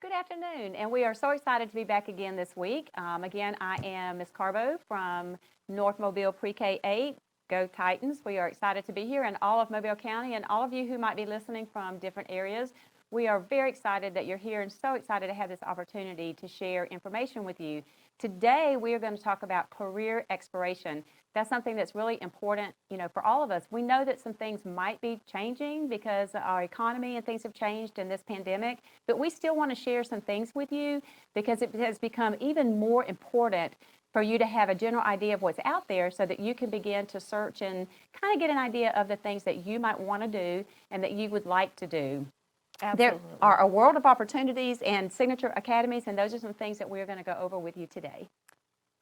Good afternoon, and we are so excited to be back again this week. Again, I am Ms. Carbo from North Mobile Pre-K 8. Go Titans. We are excited to be here, and all of Mobile County and all of you who might be listening from different areas. We are very excited that you're here and so excited to have this opportunity to share information with you. Today, we are going to talk about career exploration. That's something that's really important, for all of us. We know that some things might be changing because our economy and things have changed in this pandemic, but we still want to share some things with you because it has become even more important for you to have a general idea of what's out there so that you can begin to search and kind of get an idea of the things that you might want to do and that you would like to do. Absolutely. There are a world of opportunities and signature academies, and those are some things that we're going to go over with you today.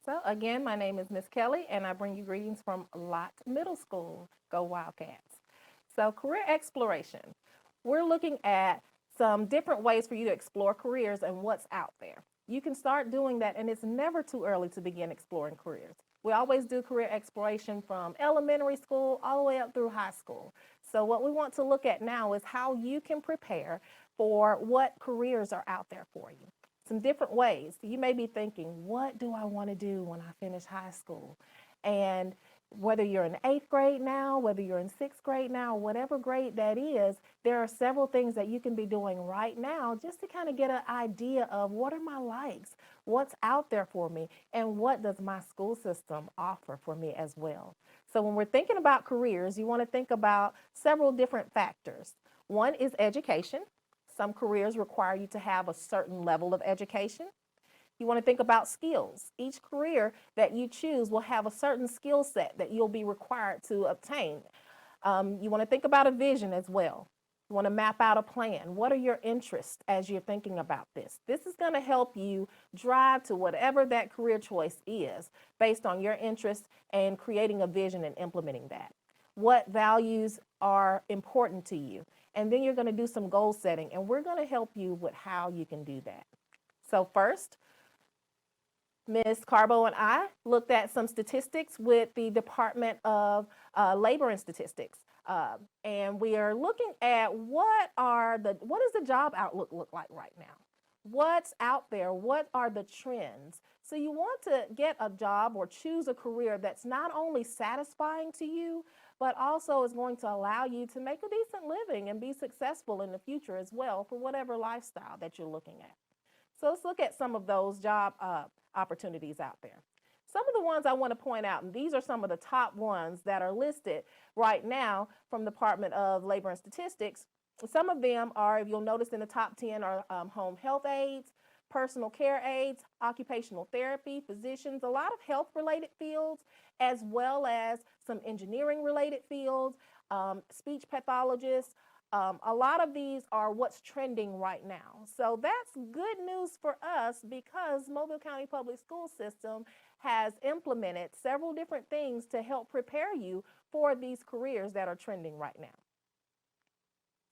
So again, my name is Miss Kelly, and I bring you greetings from Lott Middle School. Go Wildcats. So career exploration. We're looking at some different ways for you to explore careers and what's out there. You can start doing that, and it's never too early to begin exploring careers. We always do career exploration from elementary school all the way up through high school. So what we want to look at now is how you can prepare for what careers are out there for you. Some different ways. You may be thinking, what do I want to do when I finish high school? And whether you're in 8th grade now, whether you're in 6th grade now, whatever grade that is, there are several things that you can be doing right now just to kind of get an idea of what are my likes, what's out there for me, and what does my school system offer for me as well. So when we're thinking about careers, you want to think about several different factors. One is education. Some careers require you to have a certain level of education. You want to think about skills. Each career that you choose will have a certain skill set that you'll be required to obtain. You want to think about a vision as well. You want to map out a plan. What are your interests as you're thinking about this? This is going to help you drive to whatever that career choice is based on your interests and creating a vision and implementing that. What values are important to you? And then you're going to do some goal setting, and we're going to help you with how you can do that. So first, Ms. Carbo and I looked at some statistics with the Department of Labor and Statistics. And we are looking at what does the job outlook look like right now? What's out there? What are the trends? So you want to get a job or choose a career that's not only satisfying to you, but also is going to allow you to make a decent living and be successful in the future as well for whatever lifestyle that you're looking at. So let's look at some of those job opportunities out there. Some of the ones I want to point out, and these are some of the top ones that are listed right now from the Department of Labor and Statistics. Some of them are, if you'll notice in the top 10 are home health aides, personal care aides, occupational therapy, physicians, a lot of health-related fields, as well as some engineering-related fields, speech pathologists. A lot of these are what's trending right now. So that's good news for us because Mobile County Public School System has implemented several different things to help prepare you for these careers that are trending right now.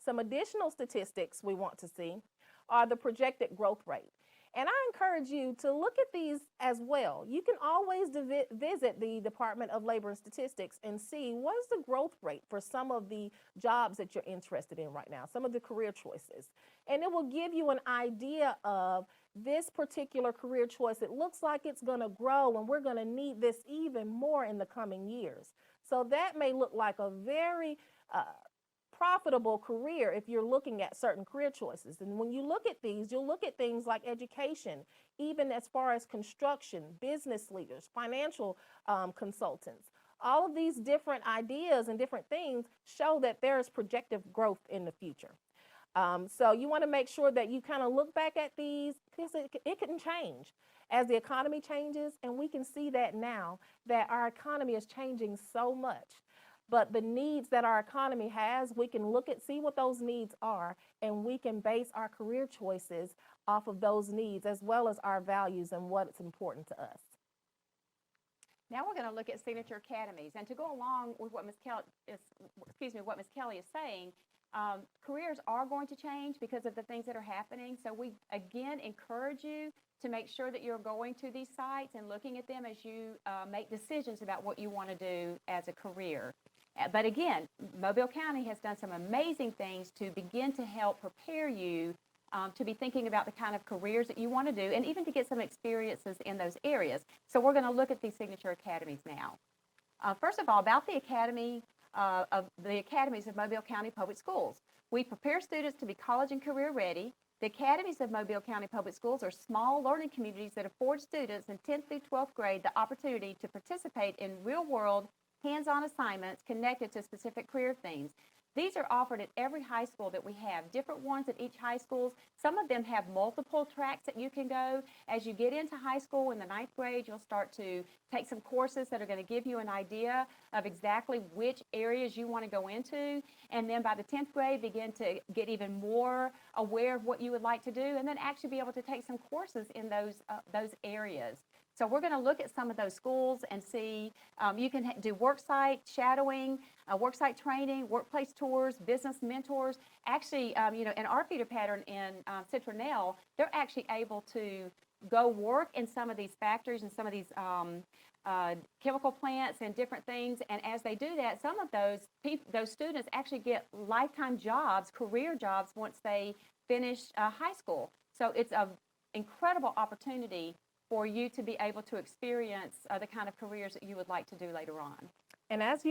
Some additional statistics we want to see are the projected growth rate. And I encourage you to look at these as well. You can always visit the Department of Labor and Statistics and see what is the growth rate for some of the jobs that you're interested in right now, some of the career choices. And it will give you an idea of this particular career choice. It looks like it's going to grow and we're going to need this even more in the coming years. So that may look like a very profitable career if you're looking at certain career choices. And when you look at these, you'll look at things like education, even as far as construction, business leaders, financial consultants. All of these different ideas and different things show that there is projected growth in the future. So you want to make sure that you kind of look back at these because it can change as the economy changes. And we can see that now that our economy is changing so much. But the needs that our economy has, we can look at, see what those needs are, and we can base our career choices off of those needs as well as our values and what's important to us. Now we're going to look at signature academies, and to go along with what Ms. Kelly is saying, careers are going to change because of the things that are happening. So we again encourage you to make sure that you're going to these sites and looking at them as you make decisions about what you want to do as a career. But again, Mobile County has done some amazing things to begin to help prepare you to be thinking about the kind of careers that you want to do and even to get some experiences in those areas. So we're going to look at these signature academies now. First of all, about the academies of Mobile County Public Schools. We prepare students to be college and career ready. The academies of Mobile County Public Schools are small learning communities that afford students in 10th through 12th grade the opportunity to participate in real-world, hands-on assignments connected to specific career themes. These are offered at every high school that we have, different ones at each high school. Some of them have multiple tracks that you can go. As you get into high school in the 9th grade, you'll start to take some courses that are going to give you an idea of exactly which areas you want to go into. And then by the 10th grade, begin to get even more aware of what you would like to do, and then actually be able to take some courses in those areas. So we're going to look at some of those schools and see, you can do worksite shadowing, worksite training, workplace tours, business mentors. Actually, in our feeder pattern in Citronelle, they're actually able to go work in some of these factories and some of these chemical plants and different things. And as they do that, some of those students actually get lifetime jobs, career jobs, once they finish high school. So it's an incredible opportunity for you to be able to experience the kind of careers that you would like to do later on. And as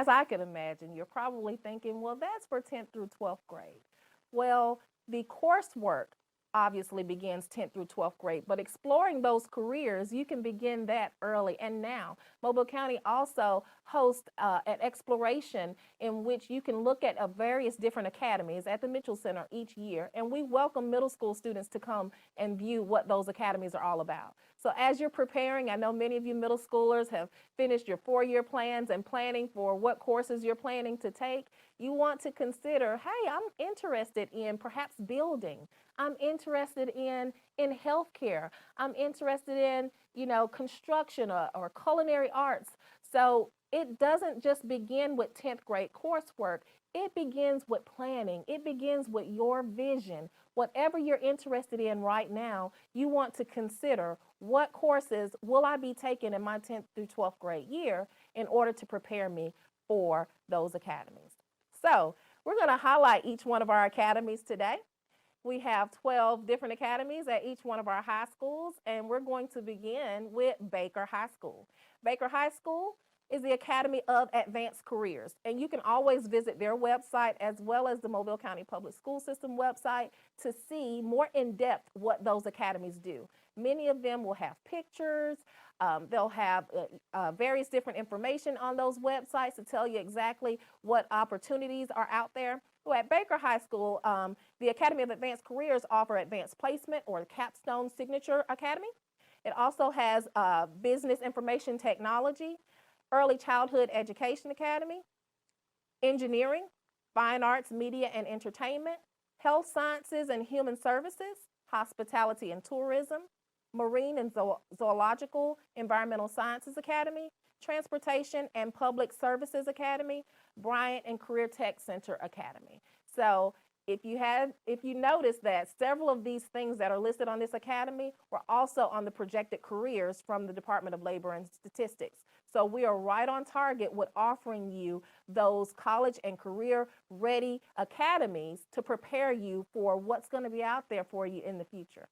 I can imagine, you're probably thinking, well, that's for 10th through 12th grade. Well, the coursework obviously begins 10th through 12th grade, but exploring those careers, you can begin that early. And now, Mobile County also hosts an exploration in which you can look at various different academies at the Mitchell Center each year. And we welcome middle school students to come and view what those academies are all about. So as you're preparing, I know many of you middle schoolers have finished your 4-year plans and planning for what courses you're planning to take. You want to consider, hey, I'm interested in perhaps building. I'm interested in healthcare. I'm interested in, construction or culinary arts. So it doesn't just begin with 10th grade coursework. It begins with planning. It begins with your vision. Whatever you're interested in right now, you want to consider what courses will I be taking in my 10th through 12th grade year in order to prepare me for those academies. So we're going to highlight each one of our academies today. We have 12 different academies at each one of our high schools, and we're going to begin with Baker High School. Baker High School is the Academy of Advanced Careers, and you can always visit their website as well as the Mobile County Public School System website to see more in depth what those academies do. Many of them will have pictures. They'll have various different information on those websites to tell you exactly what opportunities are out there. So at Baker High School, the Academy of Advanced Careers offer advanced placement or capstone signature academy. It also has business information technology, early childhood education academy, engineering, fine arts, media and entertainment, health sciences and human services, hospitality and tourism, marine and zoological environmental sciences academy, transportation and public services academy, Bryant and Career Tech Center academy. So if you notice that several of these things that are listed on this academy were also on the projected careers from the Department of Labor and Statistics. So we are right on target with offering you those college and career ready academies to prepare you for what's going to be out there for you in the future.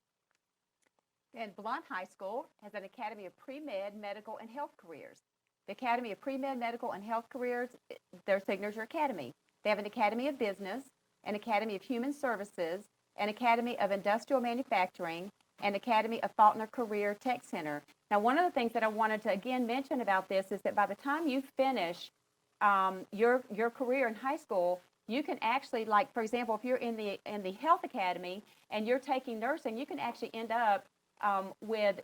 And Blount High School has an Academy of Pre-Med, Medical, and Health Careers. The Academy of Pre-Med, Medical, and Health Careers, their signature academy. They have an Academy of Business, an Academy of Human Services, an Academy of Industrial Manufacturing, and Academy of Faulkner Career Tech Center. Now, one of the things that I wanted to again mention about this is that by the time you finish your career in high school, you can actually, like for example, if you're in the health academy and you're taking nursing, you can actually end up with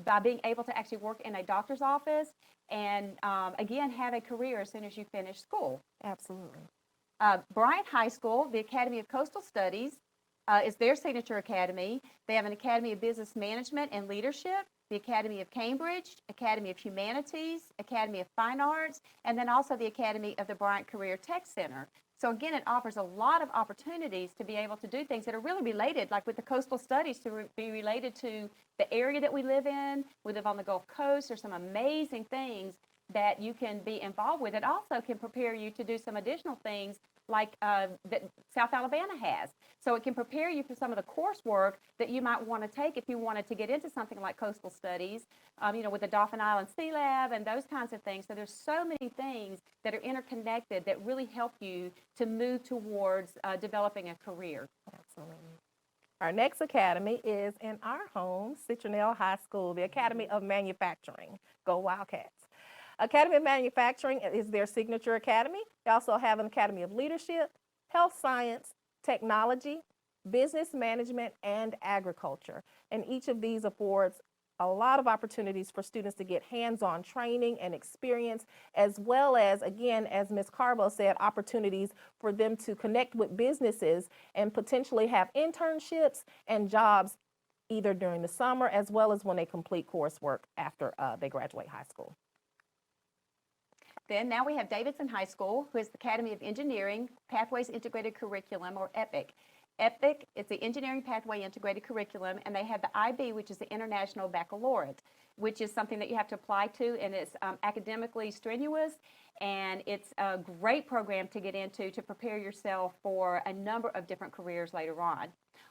by being able to actually work in a doctor's office and again have a career as soon as you finish school. Absolutely. Bryant High School, the Academy of Coastal Studies, is their signature academy. They have an Academy of Business Management and Leadership, the Academy of Cambridge, Academy of Humanities, Academy of Fine Arts, and then also the Academy of the Bryant Career Tech Center. So again, it offers a lot of opportunities to be able to do things that are really related, like with the coastal studies, to be related to the area that we live in. We live on the Gulf Coast. There's some amazing things that you can be involved with. It also can prepare you to do some additional things that South Alabama has. So it can prepare you for some of the coursework that you might want to take if you wanted to get into something like coastal studies, with the Dauphin Island Sea Lab and those kinds of things. So there's so many things that are interconnected that really help you to move towards developing a career. Absolutely. Our next academy is in our home, Citronelle High School, the Academy of Manufacturing. Go Wildcats. Academy of Manufacturing is their signature academy. They also have an Academy of Leadership, Health Science, Technology, Business Management, and Agriculture. And each of these affords a lot of opportunities for students to get hands-on training and experience, as well as, again, as Ms. Carbo said, opportunities for them to connect with businesses and potentially have internships and jobs either during the summer as well as when they complete coursework after they graduate high school. Then now we have Davidson High School, who is the Academy of Engineering Pathways Integrated Curriculum, or EPIC. EPIC is the Engineering Pathway Integrated Curriculum, and they have the IB, which is the International Baccalaureate, which is something that you have to apply to, and it's academically strenuous, and it's a great program to get into to prepare yourself for a number of different careers later on.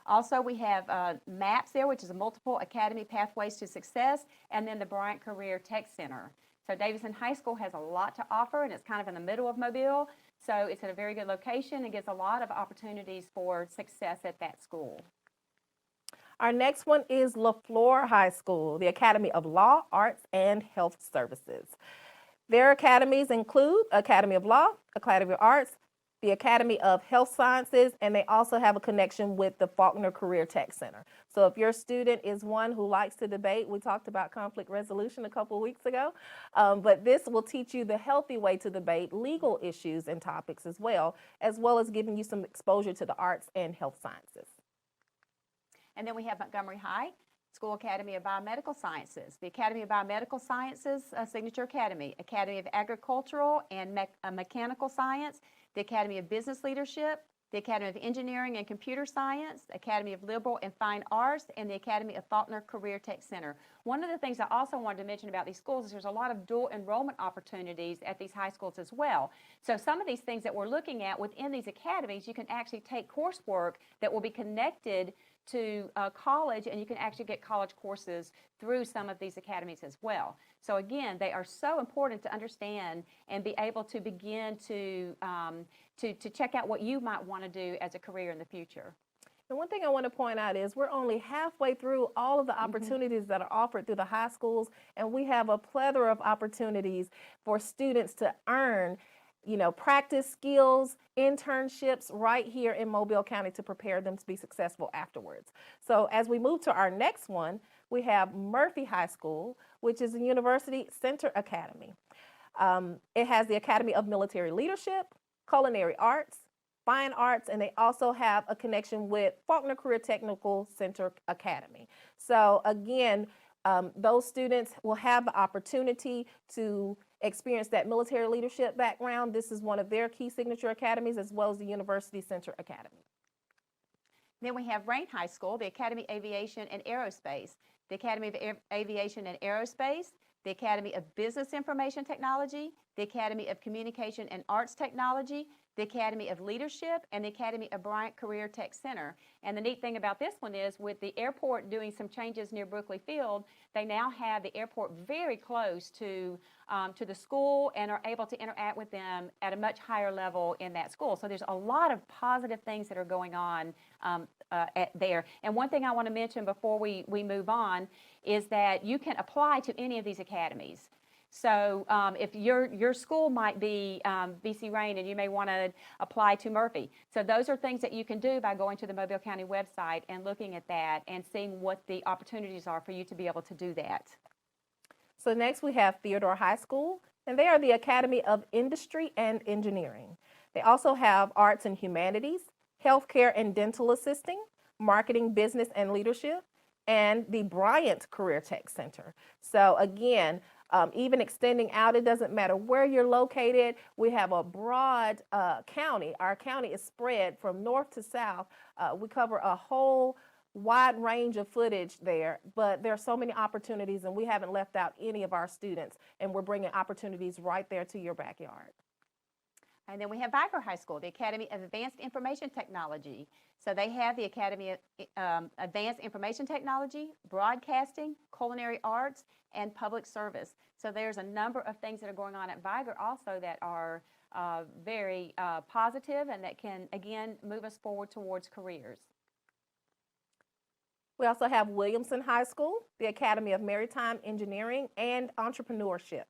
Also, we have MAPS there, which is a Multiple Academy Pathways to Success, and then the Bryant Career Tech Center. So Davidson High School has a lot to offer, and it's kind of in the middle of Mobile. So it's at a very good location and gives a lot of opportunities for success at that school. Our next one is Lafleur High School, the Academy of Law, Arts, and Health Services. Their academies include Academy of Law, Academy of Arts, the Academy of Health Sciences, and they also have a connection with the Faulkner Career Tech Center. So if your student is one who likes to debate, we talked about conflict resolution a couple of weeks ago, but this will teach you the healthy way to debate legal issues and topics as well as giving you some exposure to the arts and health sciences. And then we have Montgomery High School Academy of Biomedical Sciences, the Academy of Biomedical Sciences Signature Academy, Academy of Agricultural and Mechanical Science, the Academy of Business Leadership, the Academy of Engineering and Computer Science, Academy of Liberal and Fine Arts, and the Academy of Faulkner Career Tech Center. One of the things I also wanted to mention about these schools is there's a lot of dual enrollment opportunities at these high schools as well. So some of these things that we're looking at within these academies, you can actually take coursework that will be connected to college, and you can actually get college courses through some of these academies as well. So again, they are so important to understand and be able to begin to check out what you might want to do as a career in the future. And one thing I want to point out is we're only halfway through all of the opportunities that are offered through the high schools, and we have a plethora of opportunities for students to earn practice skills, internships right here in Mobile County to prepare them to be successful afterwards. So as we move to our next one, we have Murphy High School, which is a University Center Academy. It has the Academy of Military Leadership, Culinary Arts, Fine Arts, and they also have a connection with Faulkner Career Technical Center Academy. So again, those students will have the opportunity to experience that military leadership background. This is one of their key signature academies, as well as the University Center Academy. Then we have Rain High School, the Academy of Aviation and Aerospace, the Academy of Aviation and Aerospace, the Academy of Business Information Technology, the Academy of Communication and Arts Technology, the Academy of Leadership, and the Academy of Bryant Career Tech Center. And the neat thing about this one is with the airport doing some changes near Brookley Field, they now have the airport very close to the school and are able to interact with them at a much higher level in that school. So there's a lot of positive things that are going on there. And one thing I want to mention before we move on is that you can apply to any of these academies. So if your school might be BC Rain and you may want to apply to Murphy. So those are things that you can do by going to the Mobile County website and looking at that and seeing what the opportunities are for you to be able to do that. So next we have Theodore High School, and they are the Academy of Industry and Engineering. They also have Arts and Humanities, Healthcare and Dental Assisting, Marketing, Business and Leadership, and the Bryant Career Tech Center. So again, even extending out, it doesn't matter where you're located. We have a broad county. Our county is spread from north to south. We cover a whole wide range of footage there, but there are so many opportunities, and we haven't left out any of our students, and we're bringing opportunities right there to your backyard. And then we have Viger High School, the Academy of Advanced Information Technology. So they have the Academy of Advanced Information Technology, Broadcasting, Culinary Arts, and Public Service. So there's a number of things that are going on at Viger also that are very positive and that can, again, move us forward towards careers. We also have Williamson High School, the Academy of Maritime Engineering and Entrepreneurship.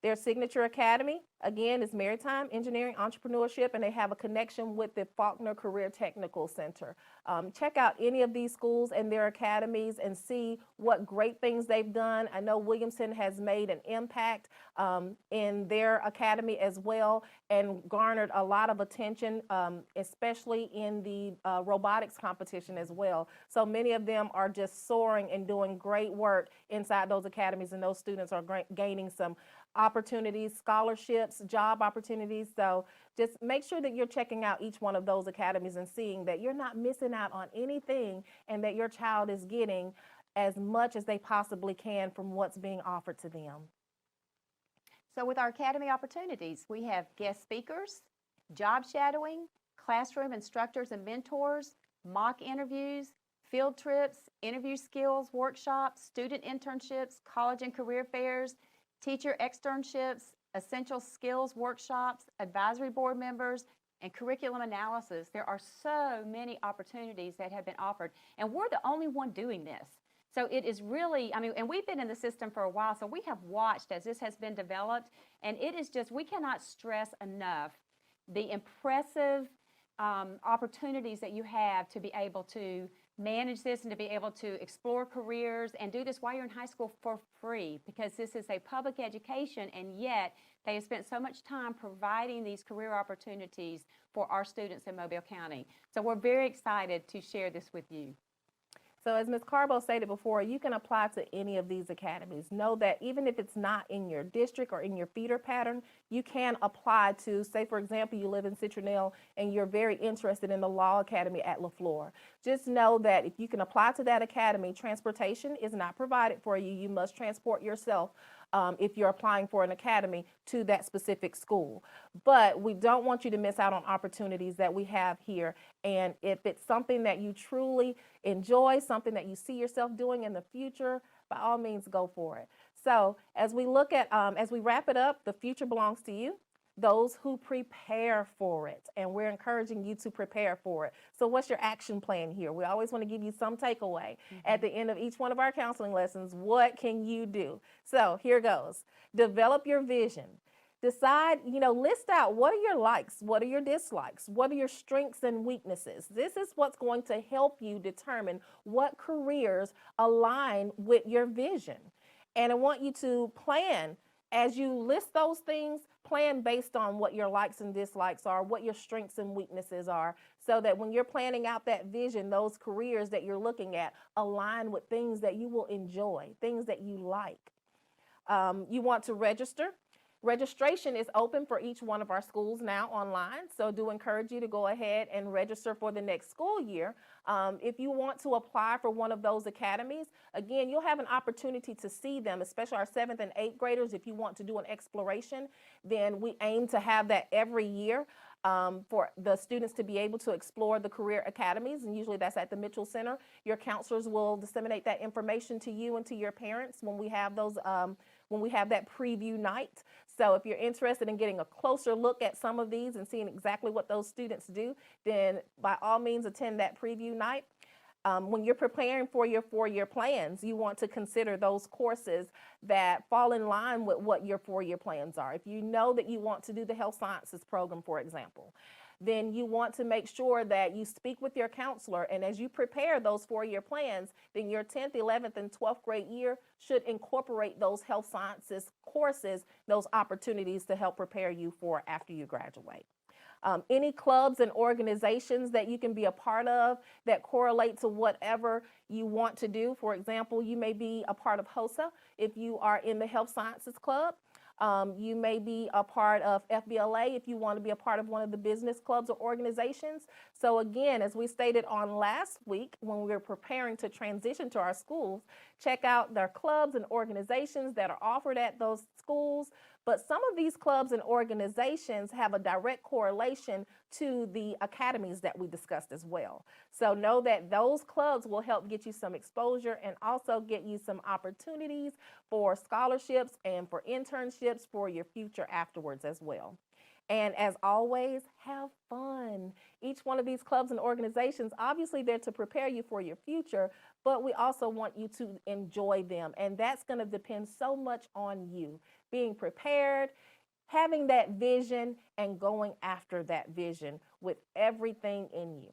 Their signature academy, again, is Maritime Engineering Entrepreneurship, and they have a connection with the Faulkner Career Technical Center. Check out any of these schools and their academies and see what great things they've done. I know Williamson has made an impact in their academy as well and garnered a lot of attention, especially in the robotics competition as well. So many of them are just soaring and doing great work inside those academies, and those students are gaining some opportunities, scholarships, job opportunities. So just make sure that you're checking out each one of those academies and seeing that you're not missing out on anything and that your child is getting as much as they possibly can from what's being offered to them. So with our academy opportunities, we have guest speakers, job shadowing, classroom instructors and mentors, mock interviews, field trips, interview skills workshops, student internships, college and career fairs, teacher externships, essential skills workshops, advisory board members, and curriculum analysis. There are so many opportunities that have been offered, and we're the only one doing this. So it is really, I mean, and we've been in the system for a while, so we have watched as this has been developed, and it is just, we cannot stress enough the impressive opportunities that you have to be able to manage this and to be able to explore careers and do this while you're in high school for free, because this is a public education, and yet they have spent so much time providing these career opportunities for our students in Mobile County. So we're very excited to share this with you. So as Ms. Carbo stated before, you can apply to any of these academies. Know that even if it's not in your district or in your feeder pattern, you can apply to, say for example, you live in Citronelle and you're very interested in the Law Academy at Lafleur. Just know that if you can apply to that academy, transportation is not provided for you. You must transport yourself if you're applying for an academy to that specific school. But we don't want you to miss out on opportunities that we have here. And if it's something that you truly enjoy, something that you see yourself doing in the future, by all means, go for it. So as we look at, as we wrap it up, the future belongs to you, those who prepare for it. And we're encouraging you to prepare for it. So what's your action plan here? We always want to give you some takeaway at the end of each one of our counseling lessons. What can you do? So here goes. Develop your vision. Decide, list out what are your likes, what are your dislikes, what are your strengths and weaknesses. This is what's going to help you determine what careers align with your vision. And I want you to plan as you list those things, plan based on what your likes and dislikes are, what your strengths and weaknesses are, so that when you're planning out that vision, those careers that you're looking at align with things that you will enjoy, things that you like. You want to register. Registration is open for each one of our schools now online, so do encourage you to go ahead and register for the next school year. If you want to apply for one of those academies, again, you'll have an opportunity to see them, especially our 7th and 8th graders. If you want to do an exploration, then we aim to have that every year for the students to be able to explore the career academies, and usually that's at the Mitchell Center. Your counselors will disseminate that information to you and to your parents when we have those when we have that preview night. So if you're interested in getting a closer look at some of these and seeing exactly what those students do, then by all means attend that preview night. When you're preparing for your 4-year plans, you want to consider those courses that fall in line with what your 4-year plans are. If you know that you want to do the health sciences program, for example, then you want to make sure that you speak with your counselor, and as you prepare those 4-year plans, then your 10th, 11th, and 12th grade year should incorporate those health sciences courses, those opportunities to help prepare you for after you graduate. Any clubs and organizations that you can be a part of that correlate to whatever you want to do. For example, you may be a part of HOSA if you are in the Health Sciences Club. You may be a part of FBLA if you want to be a part of one of the business clubs or organizations. So again, as we stated on last week when we were preparing to transition to our schools, check out their clubs and organizations that are offered at those schools. But some of these clubs and organizations have a direct correlation to the academies that we discussed as well. So know that those clubs will help get you some exposure and also get you some opportunities for scholarships and for internships for your future afterwards as well. And as always, have fun. Each one of these clubs and organizations, obviously, they're to prepare you for your future, but we also want you to enjoy them. And that's going to depend so much on you being prepared, having that vision, and going after that vision with everything in you.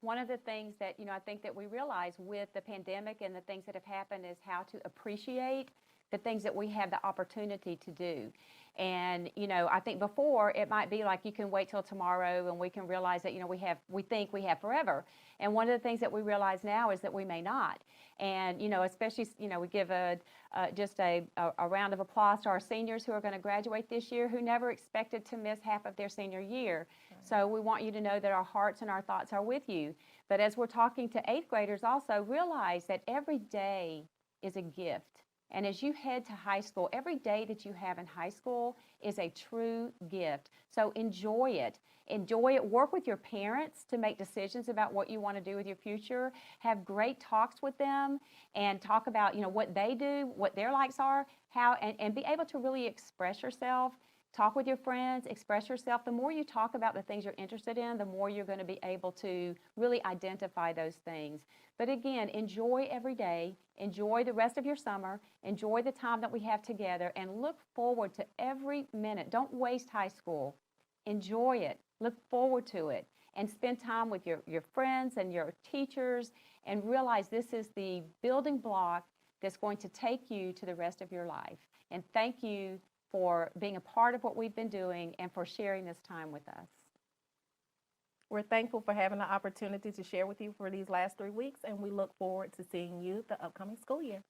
One of the things that, I think that we realize with the pandemic and the things that have happened is how to appreciate the things that we have the opportunity to do. And, I think before it might be like you can wait till tomorrow and we can realize that, we think we have forever. And one of the things that we realize now is that we may not. And, especially, we give just a round of applause to our seniors who are going to graduate this year who never expected to miss half of their senior year. Right. So we want you to know that our hearts and our thoughts are with you. But as we're talking to 8th graders also, realize that every day is a gift. And as you head to high school, every day that you have in high school is a true gift. So enjoy it. Enjoy it. Work with your parents to make decisions about what you want to do with your future. Have great talks with them and talk about, what they do, what their likes are, and be able to really express yourself. Talk with your friends, express yourself. The more you talk about the things you're interested in, the more you're going to be able to really identify those things. But again, enjoy every day, enjoy the rest of your summer, enjoy the time that we have together, and look forward to every minute. Don't waste high school. Enjoy it. Look forward to it. And spend time with your friends and your teachers and realize this is the building block that's going to take you to the rest of your life. And thank you for being a part of what we've been doing and for sharing this time with us. We're thankful for having the opportunity to share with you for these last 3 weeks, and we look forward to seeing you the upcoming school year.